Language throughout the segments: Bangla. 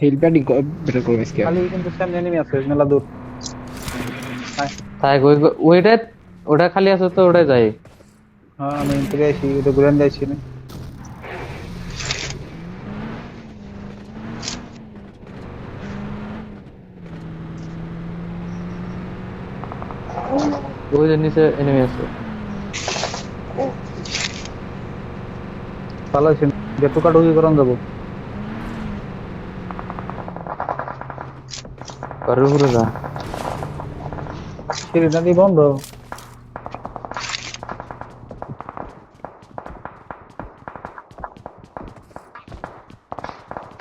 হিল প্যাডি বেটার করবে আজকে। খালি কিন্তু সামনে এনিমি আছে মেলা দূর। আয়। তাই ওইটা ওটা খালি আছে তো ওটা যাই। হ্যাঁ আমি এখান থেকে আইছি, ওটা ঘুরে যাইছি না। ওই যে নিচে এনিমি আছে। ভালো আছি, গেটু কাটুকি করন যাবো। ঘরের উপরে যা। সিঁড়িটা দিয়ে বন্ধ।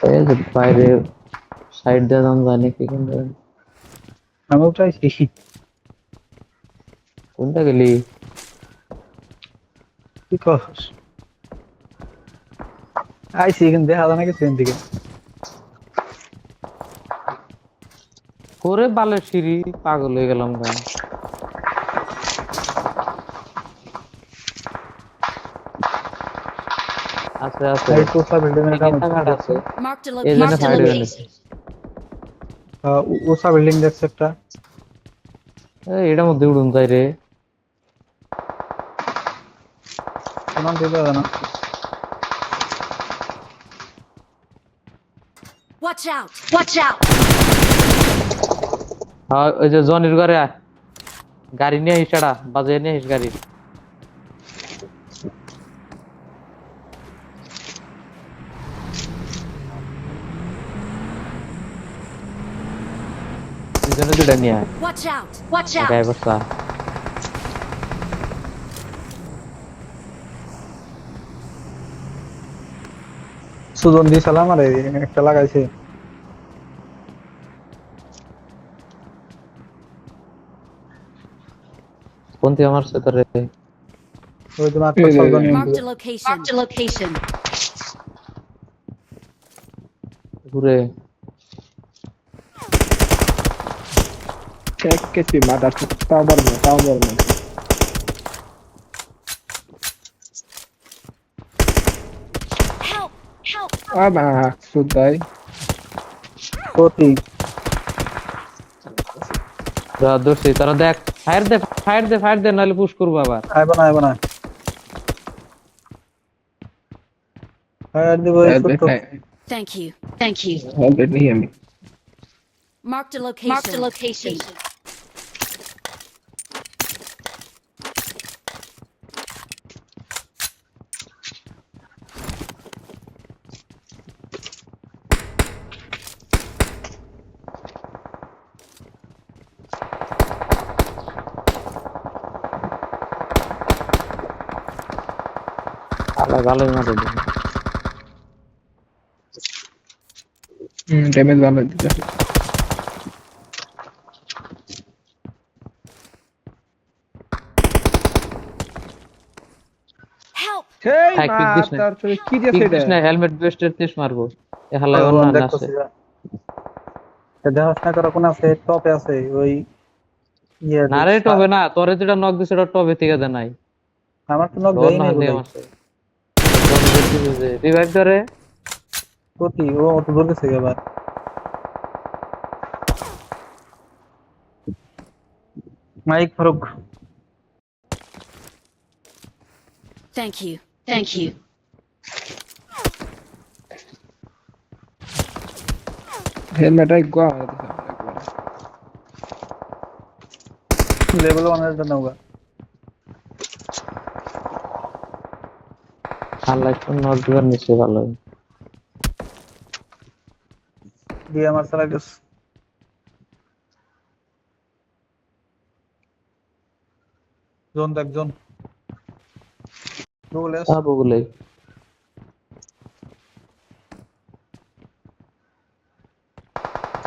এই যে বাইরে সাইড দিয়ে যান জানি কি আমি উঠাইছি। কোনটা গেলি? কি কস? আইছি এখান দেখা যায় না কিছু এখান থেকে। করে বালের সিঁড়ি পাগল হয়ে গেলাম ভাই। আছে আছে এই তো সব বিল্ডিং এর কাম টিকিট কার্ড আছে। দেখছি। Marked a এই জন্য location. ফাইড হয়ে গেছে। ওসা বিল্ডিং দেখছে একটা। এটার মধ্যে উড়ুন যাই রে। কোন দিকে জানা। Watch out! Watch out! হ্যাঁ ওই যে জনির ঘরে আয়। গাড়ি নিয়ে আইস এডা বাজে নিয়ে আইস গাড়ি। দুজনে দুটা নিয়ে আয়। Watch out! Watch out! গায়ে বসা। সুজন দি সালাম আরে একটা লাগাইছে। কোন থেকে মারছে তোরে? ওই যে মাত্র সালজন Marked a location. Marked a location. ঘুরে এক কেসি মাদার টাওয়ার না টাওয়ার না। Help! Help! আবা সুদাই প্রতি দৌড়ছি তারা দেখ ফায়ার দে ফায়ার দে ফায়ার দে নাহলে পুশ করবো আবার। আইব না ফায়ার দিব এই ছোট্ট। Thank you. Thank you. Already আমি Marked a location. Marked a location. আলা ভালোই মারে দিল। ড্যামেজ ভালো দিতে। Help! সেই থাক পিক দিস না মাদার তো কি পিক দিছে এটা? দিস না হেলমেট বেস্টের তেজ মারবো। এ হালাই ও অন্য না আছে। দেখতেছি যা। দেখাশোনা করা কোন আছে, টপে আছে ওই ইয়ে না রে টবে না তোরে যেটা নক দিছে ওটা টবে থেকে দে নাই। আমার তো নক ডর দেই না নাই দিয়ে বলে। মারছে। রিভাইভ ধরে প্রতি ও তো দূর গেছে এবার। Mike Faruk. Thank you. Thank you. Helmet I go আমার লেভেল 1 এর জন্য ওগা। আল্লাহ একটু নক দিবার নিচে ভালো। দিয়ে আমার সারা গেছে। জোন দেখ জোন। ডুবলেস আবু বলে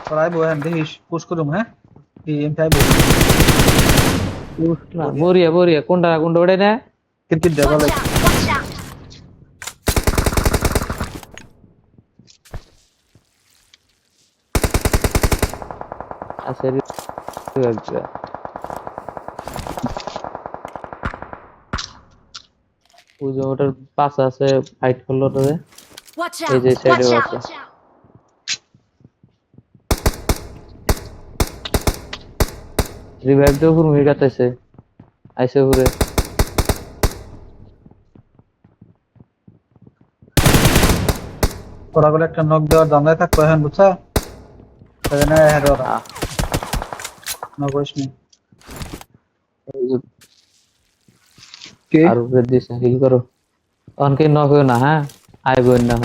পড়াই বহেন দেখিস পুশ করুম হ্যাঁ। এই এম5 না বরিয়া বরিয়া কোনটা কোনটা ওড়ে না ক্রিকেট দেবা Watch like. out! Watch out! আছে রিভাইভ দিবা। ওই যে ওটার পাশে আছে ফাইট করলো রে। Watch এই out! যে সাইডে Watch আছে। out! রিভাইভ দিয়ে উপর মুই গাতাইছে আইছে উপরে ওরা বলে একটা নক দেওয়ার দামে থাকতো এখন বুঝছো সেখানে হেড ওরা আহ, নক করিস নি কে আর উপরে দিছে হিল করো অনকে নক হইও না হ্যাঁ আইব না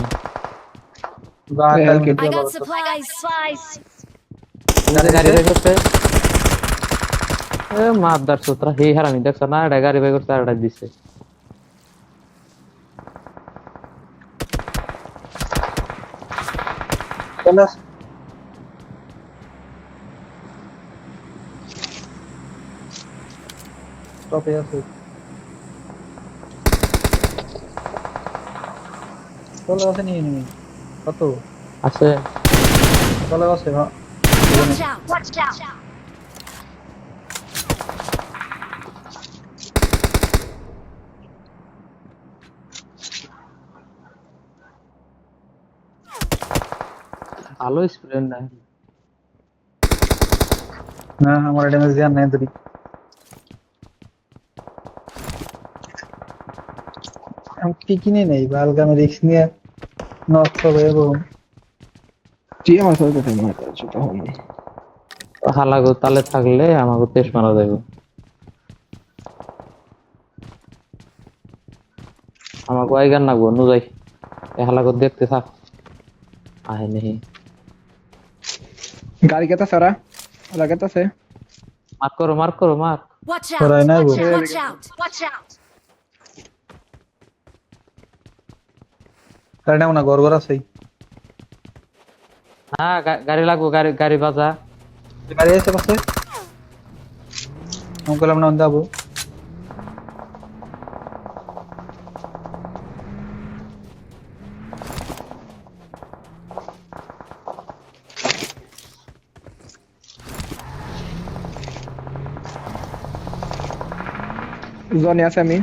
গা এই টাইম হেলকে I got supplies. গাড়ি গাড়ি বের করতে এ মাদার সুতরা হে হারামি দেখছ না এটা গাড়ি বের করতে আর এটা দিছে চলে আস টপে আছে চলে আসে নিয়ে নিবি কত আছে চলে আসে হ্যাঁ Watch out. Watch out. ভালো স্টুডেন্ট না না আমার ড্যামেজ দেওয়ার নাই ধরি আমি কি কিনে নেই বালগামে রিস্ক নিয়ে নষ্ট হয়ে যাবো জি আমার সাথে কথা মারতে আছে তখন হালাগো তালে থাকলে আমাকে তেজ মারা যাবে আমাকে আইগান নাগবো নু যাই এ হালাগো দেখতে থাক আহে নেহি গাড়ি কেতা সারা ওরা কেতা সে মার্ক করো mark Watch Pero hay out. nada, Watch güey. out. Watch out. Watch out. কারণ না ঘর ঘর আছে হ্যাঁ গাড়ি লাগবো গাড়ি গাড়ি বাজা গাড়ি আছে পাশে আমি বললাম না যাবো জনে আছে আমি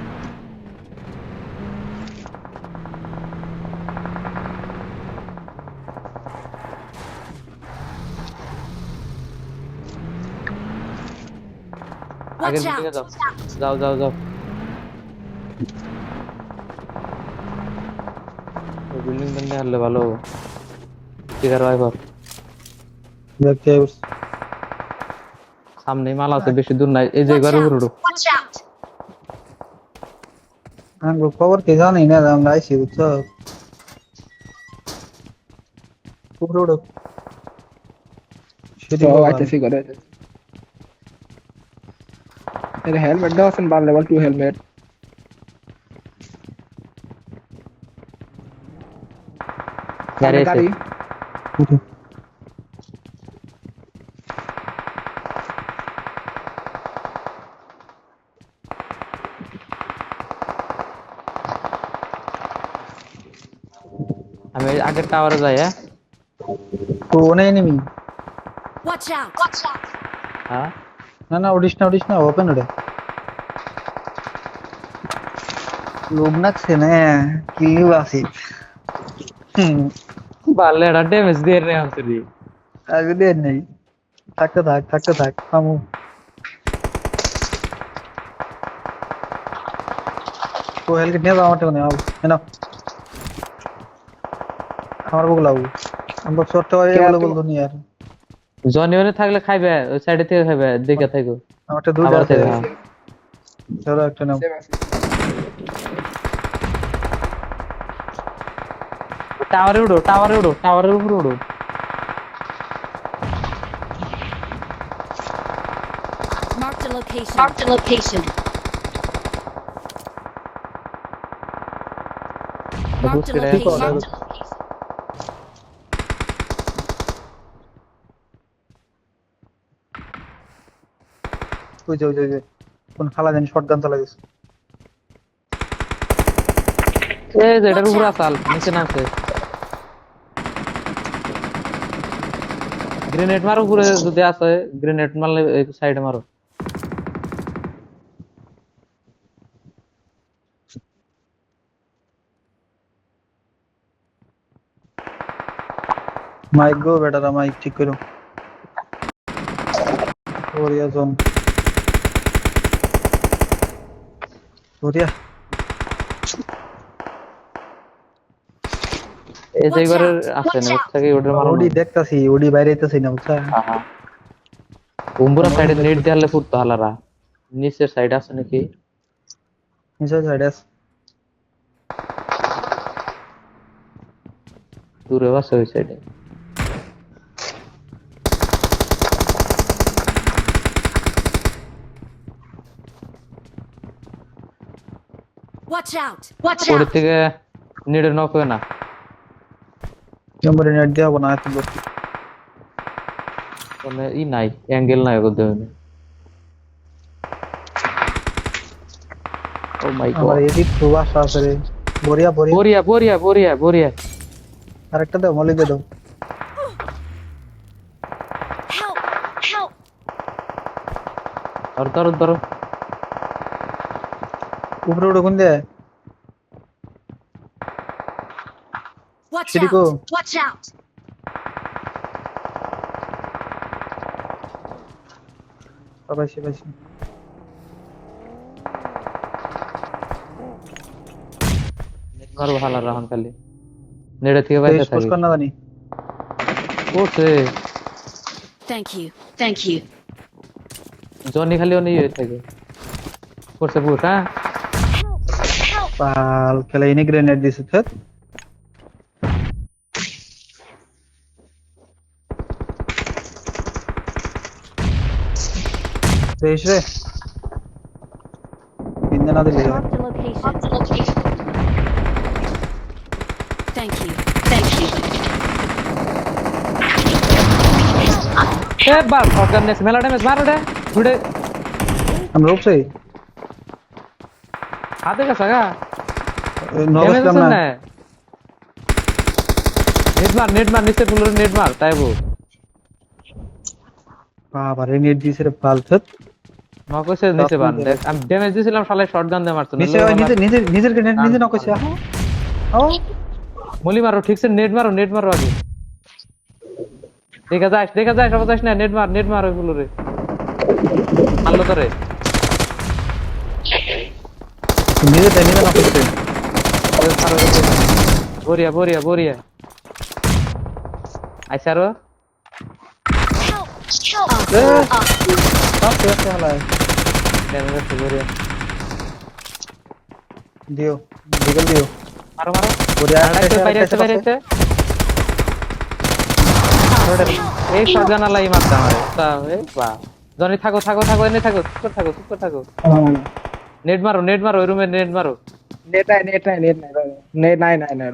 আগের Watch দিকে out. যাও যাও যাও যাও বিল্ডিং বন্ধে হারলে ভালো হবো টিকার ওয়াইপার দেখতে সামনে মাল আছে বেশি দূর নাই এই যে Watch ঘরে out. উড়ো Watch out. আমি খবর কি জানি না আমরা আইছি বুঝছো উপরে উঠো সেটি তো বাবা আইতেছি করে এর হেলমেট দাও আছেন বার লেভেল 2 হেলমেট গাড়ি আছে গাড়ি উঠো আমি আগের টাওয়ারে যাই হ্যাঁ তো one enemy Watch out. Watch out. হ্যাঁ না না উঠিস না ওপেন ওটা লোক নাকছে না কিলি বাসি বালে এটা ড্যামেজ দিয়ে রে অন্তরি আগে দেন নেই থাকতে থাক থামু তো হেলকে নিয়ে যাও আমার টেনে নাও আমার বুক লাগু আমরা ছোট্ট হয়ে বলে বলতো নি আর জনিওনে থাকলে খাইবে ওই সাইডে থেকে খাইবে দেখে থাকো আমারটা দুইটা আবার আছে থেকে, হ্যাঁ। চলো একটা নাও টাওয়ারে উড়ো টাওয়ারের উপরে উড়ো Marked a location. Marked a location. Marked a Good location. idea. Marked a location. ওই যে কোন খালা জানি শটগান চালা গেছে এই যে এটার উপরে আসাল নিচে নামছে গ্রেনেড মারো উপরে যদি আসে গ্রেনেড মারলে এই সাইডে মারো মাইক গো বেটারা মাইক ঠিক করো ওরিয়া জন বড়িয়া এই যে Watch ঘরে out! আছে না Watch out! থেকে ওটার মারো ওডি দেখতাছি ওডি বাইরে আইতাছি না বুঝছা উম্বুরা সাইডে নেট দেয়ালে ফুটতো হালারা নিচের সাইড আছে নাকি নিচে সাইড আছে দূরে আছে ওই সাইডে Watch out! Watch ওর out! থেকে নেড়ে নক হয় না নম্বরে নেট দেওয়া হবে না তুমি মানে ই নাই অ্যাঙ্গেল নাই ওর দেবে ও মাই আমার গড এদিক খুব আশা আছে রে বড়িয়া বড়িয়া বরিয়া বরিয়া বরিয়া বরিয়া আরেকটা দাও মলি দে দাও Help! Help! আর ধরো ধরো উপরে উঠে কোন দে Watch Shiriko. out! Watch out! পাইছি পাইছি মারো হালার রাহন খালি নেড়ে থেকে বাইরে পুশ থাকি কর না জানি করছে Thank you. Thank you. Johnny খালি অনেক ইয়ে থাকে করছে পুশ হ্যাঁ পাল খেলা ইনি গ্রেনেড দিছে তো রেশ রে তিনজন না দিলে Marked a location. Thank you. Thank you. A bar shotgun next মেলা ড্যামেজ মারো রে ঘুরে আমরা উপরে হাতে কাছে গা নগস ড্যামেজ না না নেট মার নিচে ফুলের নেট মার তাইবো বাবা রে নেট দিছে রে পাল থত নকশে নিচে বান দেখ আমি ড্যামেজ দিছিলাম শালা শটগান দিয়ে মারতো নিচে নিজে নিজে নিজের গ্রেনেড নিজে নকছে ও মলি মারো ঠিকছে নেট মারো আগে দেখা যায় সব যাস না নেট মার ওই ফুলরে মারলো তোরে নিজে নিজে নকছে বরিয়া আইসারো এ সব শেষ হলো ড্যামেজ আছে বরিয়া দিও দিগল দিও মারো ওরে বাইরে আছে এই শটগান আলাই মারতে আমারে তা এই বাহ জনি থাকো এনে থাকো চুপ করে থাকো নেট মারো ওই রুমে নেট মারো নেট নাই নেট নাই নেট নাই নেট নাই